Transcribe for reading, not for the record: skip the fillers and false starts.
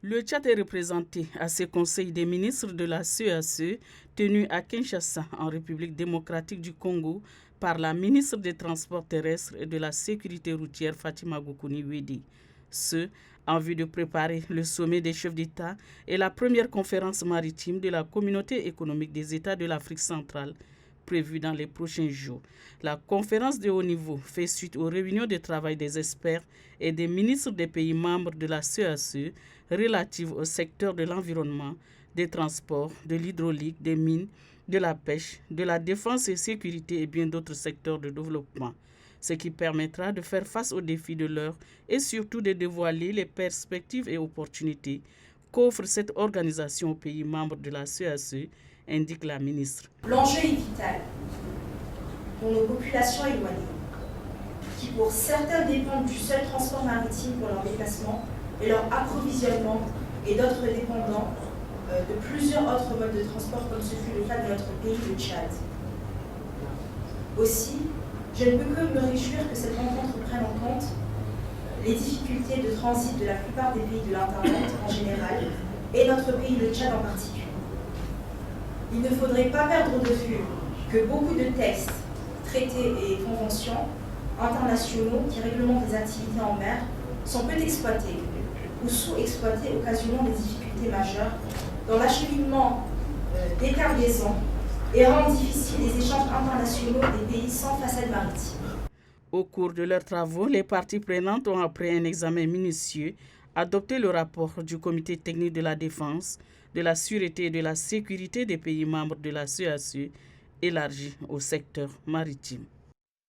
Le Tchad est représenté à ce Conseil des ministres de la CEAC tenu à Kinshasa en République démocratique du Congo par la ministre des Transports terrestres et de la Sécurité routière Fatima Goukouni Wedi. Ce, en vue de préparer le sommet des chefs d'État et la première conférence maritime de la Communauté économique des États de l'Afrique centrale prévue dans les prochains jours. La conférence de haut niveau fait suite aux réunions de travail des experts et des ministres des pays membres de la CEAC relatives au secteur de l'environnement, des transports, de l'hydraulique, des mines, de la pêche, de la défense et sécurité et bien d'autres secteurs de développement, ce qui permettra de faire face aux défis de l'heure et surtout de dévoiler les perspectives et opportunités qu'offre cette organisation aux pays membres de la CEAC, indique la ministre. L'enjeu est vital pour nos populations éloignées, qui pour certains dépendent du seul transport maritime pour leur déplacement et leur approvisionnement, et d'autres dépendants de plusieurs autres modes de transport, comme ce fut le cas de notre pays, le Tchad. Aussi, je ne peux que me réjouir que cette rencontre prenne en compte les difficultés de transit de la plupart des pays de l'Internet en général, et notre pays, le Tchad en particulier. Il ne faudrait pas perdre de vue que beaucoup de textes, traités et conventions internationaux qui réglementent les activités en mer sont peu exploités ou sous-exploités, occasionnant des difficultés majeures dans l'acheminement des cargaisons et rendent difficiles les échanges internationaux des pays sans façade maritime. Au cours de leurs travaux, les parties prenantes ont, après un examen minutieux, adopté le rapport du Comité technique de la défense, de la sûreté et de la sécurité des pays membres de la CEAC élargi au secteur maritime.